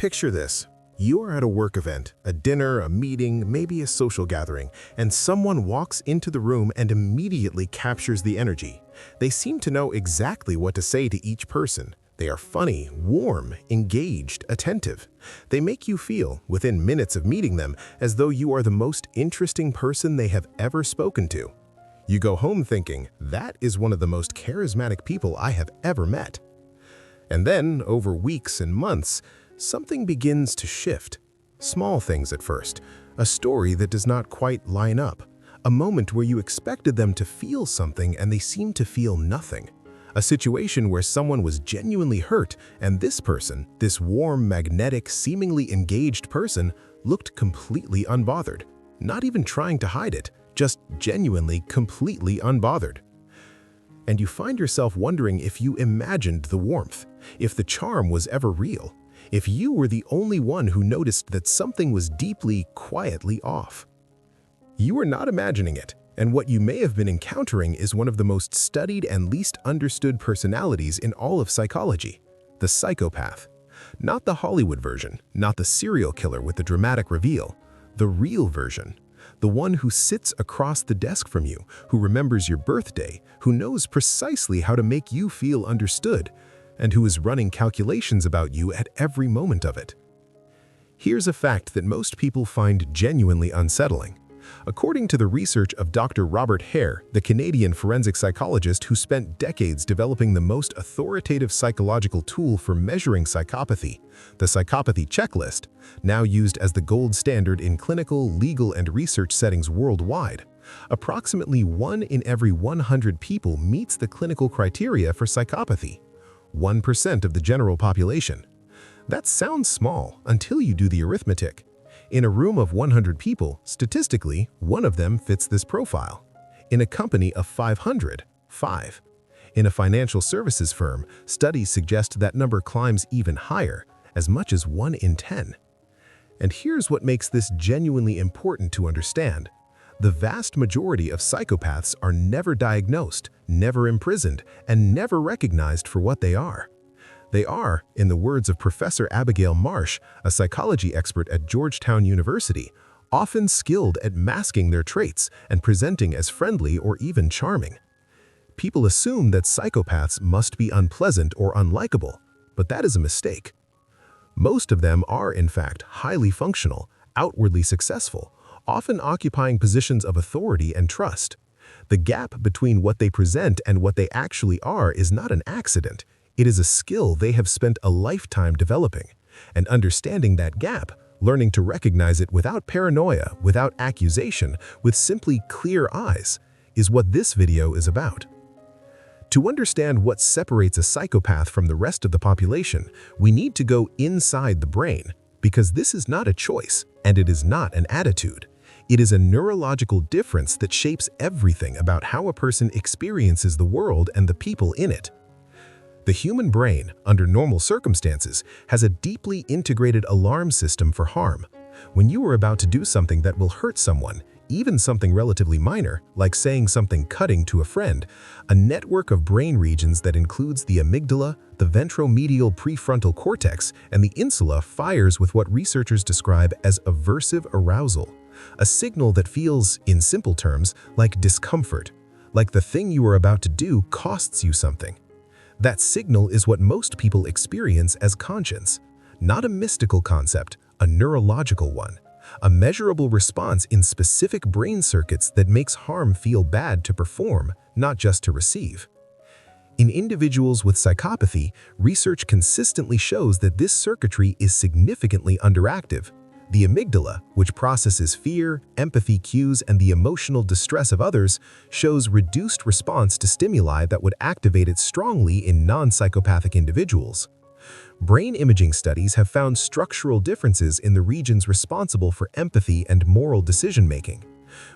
Picture this. You are at a work event, a dinner, a meeting, maybe a social gathering, and someone walks into the room and immediately captures the energy. They seem to know exactly what to say to each person. They are funny, warm, engaged, attentive. They make you feel, within minutes of meeting them, as though you are the most interesting person they have ever spoken to. You go home thinking, that is one of the most charismatic people I have ever met. And then, over weeks and months, something begins to shift. Small things at first, a story that does not quite line up, a moment where you expected them to feel something and they seem to feel nothing. A situation where someone was genuinely hurt and this person, this warm, magnetic, seemingly engaged person, looked completely unbothered. Not even trying to hide it, just genuinely, completely unbothered. And you find yourself wondering if you imagined the warmth, if the charm was ever real, if you were the only one who noticed that something was deeply, quietly off. You were not imagining it, and what you may have been encountering is one of the most studied and least understood personalities in all of psychology, the psychopath. Not the Hollywood version, not the serial killer with the dramatic reveal, the real version. The one who sits across the desk from you, who remembers your birthday, who knows precisely how to make you feel understood, and who is running calculations about you at every moment of it. Here's a fact that most people find genuinely unsettling. According to the research of Dr. Robert Hare, the Canadian forensic psychologist who spent decades developing the most authoritative psychological tool for measuring psychopathy, the psychopathy checklist, now used as the gold standard in clinical, legal, and research settings worldwide, approximately 1 in every 100 people meets the clinical criteria for psychopathy. 1% of the general population. That sounds small until you do the arithmetic. In a room of 100 people, statistically, one of them fits this profile. In a company of 500, 5. In a financial services firm, studies suggest that number climbs even higher, as much as 1 in 10. And here's what makes this genuinely important to understand. The vast majority of psychopaths are never diagnosed, never imprisoned, and never recognized for what they are. They are, in the words of Professor Abigail Marsh, a psychology expert at Georgetown University, often skilled at masking their traits and presenting as friendly or even charming. People assume that psychopaths must be unpleasant or unlikable, but that is a mistake. Most of them are, in fact, highly functional, outwardly successful, often occupying positions of authority and trust. The gap between what they present and what they actually are is not an accident. It is a skill they have spent a lifetime developing. And understanding that gap, learning to recognize it without paranoia, without accusation, with simply clear eyes, is what this video is about. To understand what separates a psychopath from the rest of the population, we need to go inside the brain, because this is not a choice, and it is not an attitude. It is a neurological difference that shapes everything about how a person experiences the world and the people in it. The human brain, under normal circumstances, has a deeply integrated alarm system for harm. When you are about to do something that will hurt someone, even something relatively minor, like saying something cutting to a friend, a network of brain regions that includes the amygdala, the ventromedial prefrontal cortex, and the insula fires with what researchers describe as aversive arousal, a signal that feels, in simple terms, like discomfort, like the thing you are about to do costs you something. That signal is what most people experience as conscience, not a mystical concept, a neurological one, a measurable response in specific brain circuits that makes harm feel bad to perform, not just to receive. In individuals with psychopathy, research consistently shows that this circuitry is significantly underactive. The amygdala, which processes fear, empathy cues, and the emotional distress of others, shows reduced response to stimuli that would activate it strongly in non-psychopathic individuals. Brain imaging studies have found structural differences in the regions responsible for empathy and moral decision-making.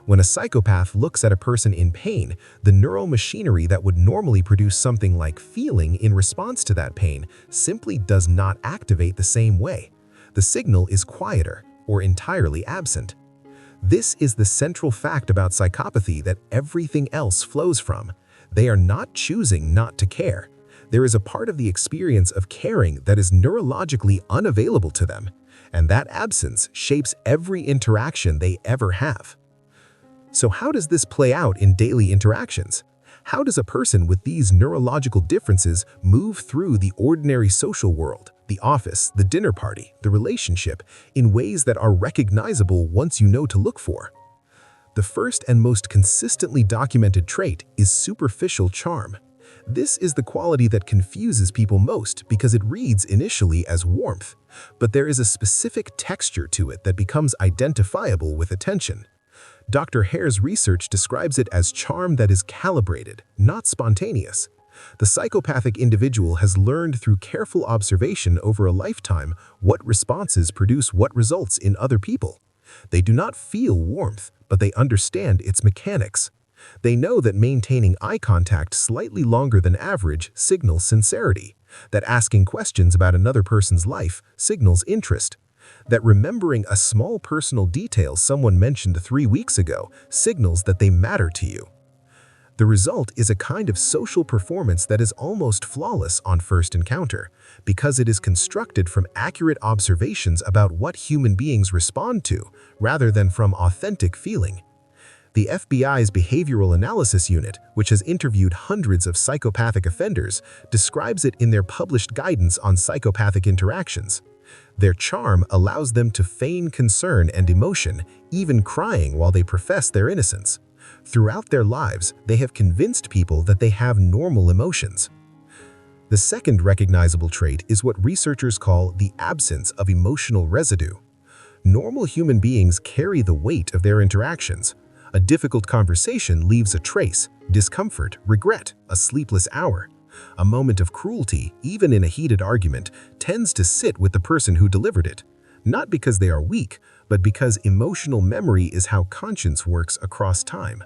When a psychopath looks at a person in pain, the neural machinery that would normally produce something like feeling in response to that pain simply does not activate the same way. The signal is quieter or entirely absent. This is the central fact about psychopathy that everything else flows from. They are not choosing not to care. There is a part of the experience of caring that is neurologically unavailable to them, and that absence shapes every interaction they ever have. So how does this play out in daily interactions? How does a person with these neurological differences move through the ordinary social world, the office, the dinner party, the relationship, in ways that are recognizable once you know to look for? The first and most consistently documented trait is superficial charm. This is the quality that confuses people most because it reads initially as warmth, but there is a specific texture to it that becomes identifiable with attention. Dr. Hare's research describes it as charm that is calibrated, not spontaneous. The psychopathic individual has learned through careful observation over a lifetime what responses produce what results in other people. They do not feel warmth, but they understand its mechanics. They know that maintaining eye contact slightly longer than average signals sincerity, that asking questions about another person's life signals interest, that remembering a small personal detail someone mentioned 3 weeks ago signals that they matter to you. The result is a kind of social performance that is almost flawless on first encounter, because it is constructed from accurate observations about what human beings respond to, rather than from authentic feeling. The FBI's Behavioral Analysis Unit, which has interviewed hundreds of psychopathic offenders, describes it in their published guidance on psychopathic interactions. Their charm allows them to feign concern and emotion, even crying while they profess their innocence. Throughout their lives, they have convinced people that they have normal emotions. The second recognizable trait is what researchers call the absence of emotional residue. Normal human beings carry the weight of their interactions. A difficult conversation leaves a trace: discomfort, regret, a sleepless hour. A moment of cruelty, even in a heated argument, tends to sit with the person who delivered it. Not because they are weak, but because emotional memory is how conscience works across time.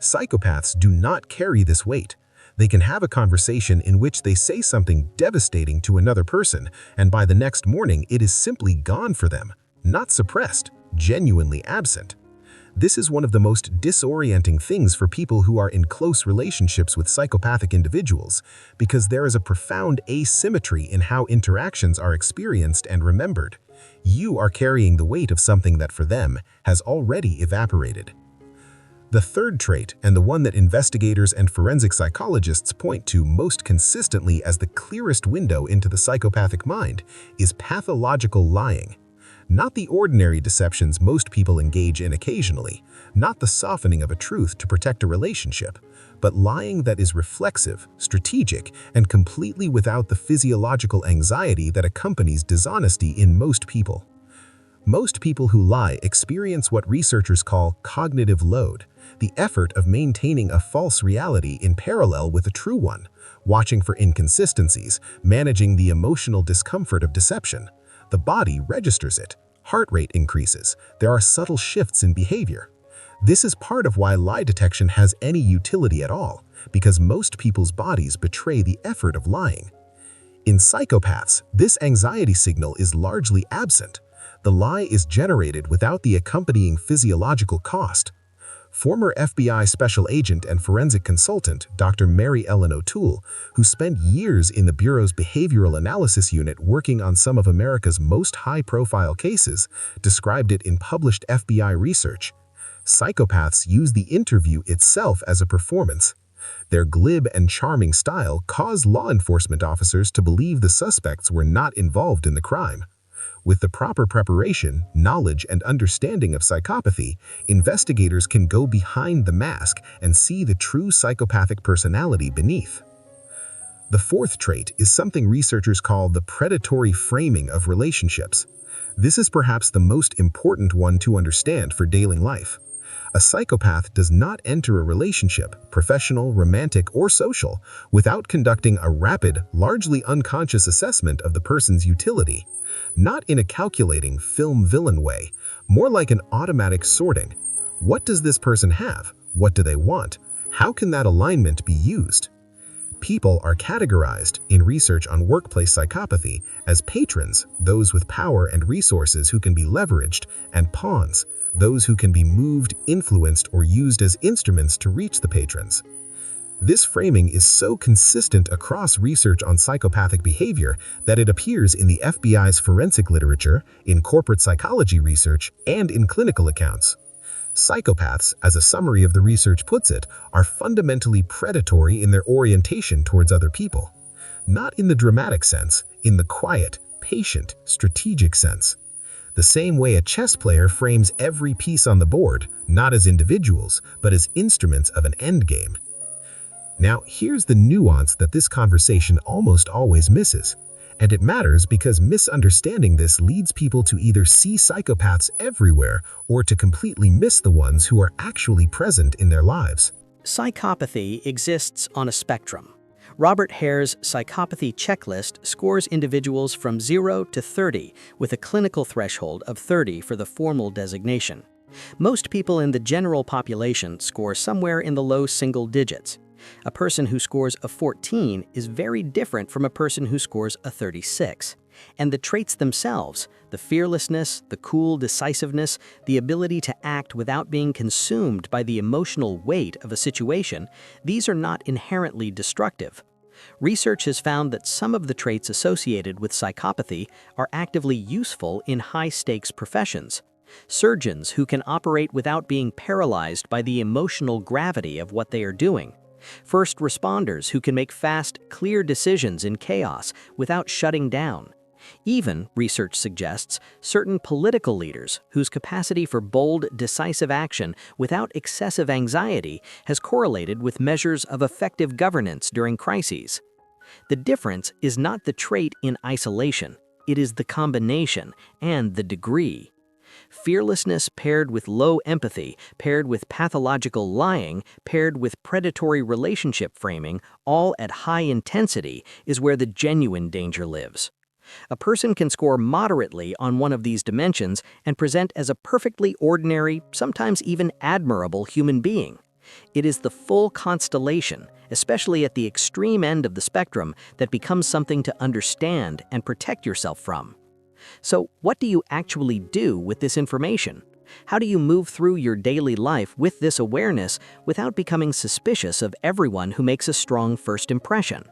Psychopaths do not carry this weight. They can have a conversation in which they say something devastating to another person, and by the next morning it is simply gone for them, not suppressed, genuinely absent. This is one of the most disorienting things for people who are in close relationships with psychopathic individuals, because there is a profound asymmetry in how interactions are experienced and remembered. You are carrying the weight of something that for them has already evaporated. The third trait, and the one that investigators and forensic psychologists point to most consistently as the clearest window into the psychopathic mind, is pathological lying. Not the ordinary deceptions most people engage in occasionally, not the softening of a truth to protect a relationship, but lying that is reflexive, strategic, and completely without the physiological anxiety that accompanies dishonesty in most people. Most people who lie experience what researchers call cognitive load, the effort of maintaining a false reality in parallel with a true one, watching for inconsistencies, managing the emotional discomfort of deception. The body registers it. Heart rate increases. There are subtle shifts in behavior. This is part of why lie detection has any utility at all, because most people's bodies betray the effort of lying. In psychopaths, this anxiety signal is largely absent. The lie is generated without the accompanying physiological cost. Former FBI special agent and forensic consultant Dr. Mary Ellen O'Toole, who spent years in the Bureau's Behavioral Analysis Unit working on some of America's most high-profile cases, described it in published FBI research. Psychopaths use the interview itself as a performance. Their glib and charming style caused law enforcement officers to believe the suspects were not involved in the crime. With the proper preparation, knowledge, and understanding of psychopathy, investigators can go behind the mask and see the true psychopathic personality beneath. The fourth trait is something researchers call the predatory framing of relationships. This is perhaps the most important one to understand for daily life. A psychopath does not enter a relationship, professional, romantic, or social, without conducting a rapid, largely unconscious assessment of the person's utility. Not in a calculating film villain way, more like an automatic sorting. What does this person have? What do they want? How can that alignment be used? People are categorized, in research on workplace psychopathy, as patrons, those with power and resources who can be leveraged, and pawns, those who can be moved, influenced, or used as instruments to reach the patrons. This framing is so consistent across research on psychopathic behavior that it appears in the FBI's forensic literature, in corporate psychology research, and in clinical accounts. Psychopaths, as a summary of the research puts it, are fundamentally predatory in their orientation towards other people. Not in the dramatic sense, in the quiet, patient, strategic sense. The same way a chess player frames every piece on the board, not as individuals, but as instruments of an endgame. Now, here's the nuance that this conversation almost always misses. And it matters because misunderstanding this leads people to either see psychopaths everywhere or to completely miss the ones who are actually present in their lives. Psychopathy exists on a spectrum. Robert Hare's psychopathy checklist scores individuals from 0 to 30, with a clinical threshold of 30 for the formal designation. Most people in the general population score somewhere in the low single digits. A person who scores a 14 is very different from a person who scores a 36. And the traits themselves, the fearlessness, the cool decisiveness, the ability to act without being consumed by the emotional weight of a situation, these are not inherently destructive. Research has found that some of the traits associated with psychopathy are actively useful in high-stakes professions. Surgeons who can operate without being paralyzed by the emotional gravity of what they are doing. First responders who can make fast, clear decisions in chaos without shutting down. Even, research suggests, certain political leaders whose capacity for bold, decisive action without excessive anxiety has correlated with measures of effective governance during crises. The difference is not the trait in isolation, it is the combination and the degree. Fearlessness paired with low empathy, paired with pathological lying, paired with predatory relationship framing, all at high intensity, is where the genuine danger lives. A person can score moderately on one of these dimensions and present as a perfectly ordinary, sometimes even admirable human being. It is the full constellation, especially at the extreme end of the spectrum, that becomes something to understand and protect yourself from. So, what do you actually do with this information? How do you move through your daily life with this awareness without becoming suspicious of everyone who makes a strong first impression?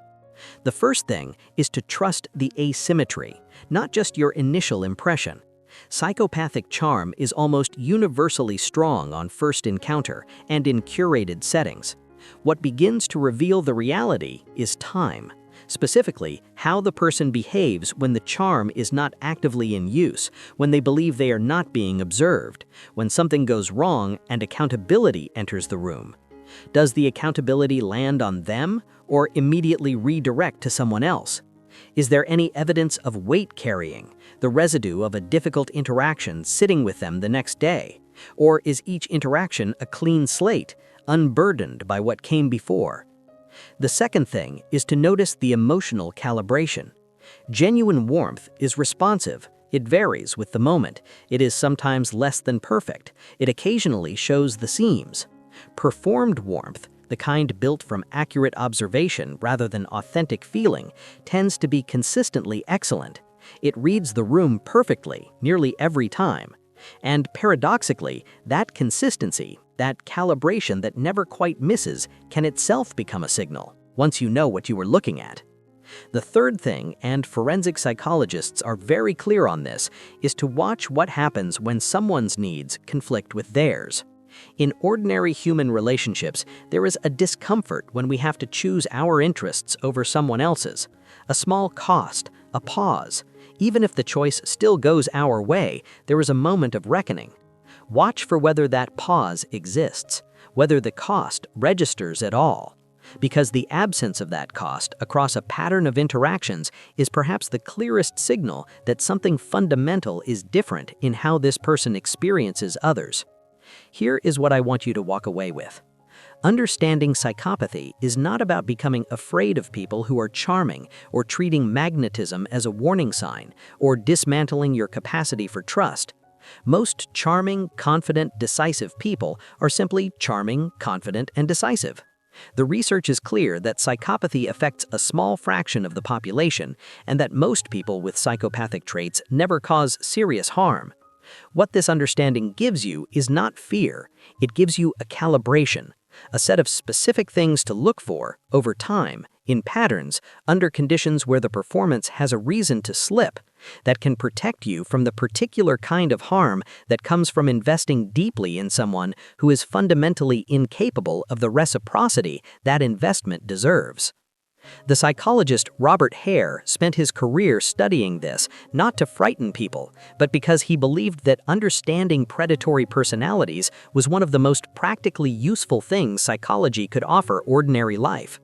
The first thing is to trust the asymmetry, not just your initial impression. Psychopathic charm is almost universally strong on first encounter and in curated settings. What begins to reveal the reality is time. Specifically, how the person behaves when the charm is not actively in use, when they believe they are not being observed, when something goes wrong and accountability enters the room. Does the accountability land on them or immediately redirect to someone else? Is there any evidence of weight carrying, the residue of a difficult interaction sitting with them the next day? Or is each interaction a clean slate, unburdened by what came before? The second thing is to notice the emotional calibration. Genuine warmth is responsive. It varies with the moment. It is sometimes less than perfect. It occasionally shows the seams. Performed warmth, the kind built from accurate observation rather than authentic feeling, tends to be consistently excellent. It reads the room perfectly, nearly every time. And paradoxically, that consistency, that calibration that never quite misses, can itself become a signal, once you know what you were looking at. The third thing, and forensic psychologists are very clear on this, is to watch what happens when someone's needs conflict with theirs. In ordinary human relationships, there is a discomfort when we have to choose our interests over someone else's. A small cost, a pause. Even if the choice still goes our way, there is a moment of reckoning. Watch for whether that pause exists, whether the cost registers at all. Because the absence of that cost across a pattern of interactions is perhaps the clearest signal that something fundamental is different in how this person experiences others. Here is what I want you to walk away with. Understanding psychopathy is not about becoming afraid of people who are charming or treating magnetism as a warning sign or dismantling your capacity for trust. Most charming, confident, decisive people are simply charming, confident, and decisive. The research is clear that psychopathy affects a small fraction of the population and that most people with psychopathic traits never cause serious harm. What this understanding gives you is not fear, it gives you a calibration, a set of specific things to look for over time, in patterns, under conditions where the performance has a reason to slip, that can protect you from the particular kind of harm that comes from investing deeply in someone who is fundamentally incapable of the reciprocity that investment deserves. The psychologist Robert Hare spent his career studying this, not to frighten people, but because he believed that understanding predatory personalities was one of the most practically useful things psychology could offer ordinary life.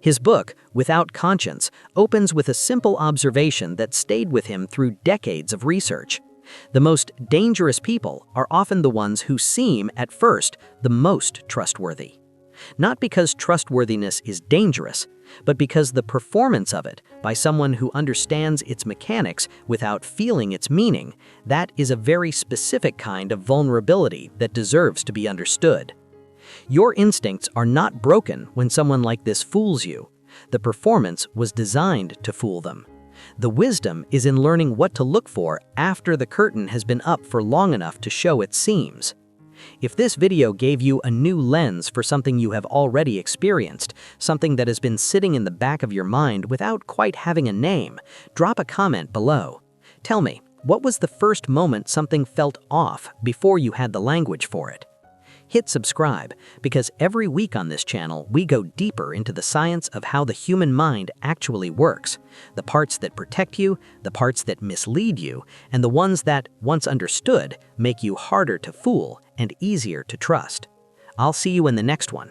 His book, Without Conscience, opens with a simple observation that stayed with him through decades of research. The most dangerous people are often the ones who seem, at first, the most trustworthy. Not because trustworthiness is dangerous, but because the performance of it by someone who understands its mechanics without feeling its meaning, that is a very specific kind of vulnerability that deserves to be understood. Your instincts are not broken when someone like this fools you. The performance was designed to fool them. The wisdom is in learning what to look for after the curtain has been up for long enough to show its seams. If this video gave you a new lens for something you have already experienced, something that has been sitting in the back of your mind without quite having a name, drop a comment below. Tell me, what was the first moment something felt off before you had the language for it? Hit subscribe, because every week on this channel we go deeper into the science of how the human mind actually works, the parts that protect you, the parts that mislead you, and the ones that, once understood, make you harder to fool and easier to trust. I'll see you in the next one.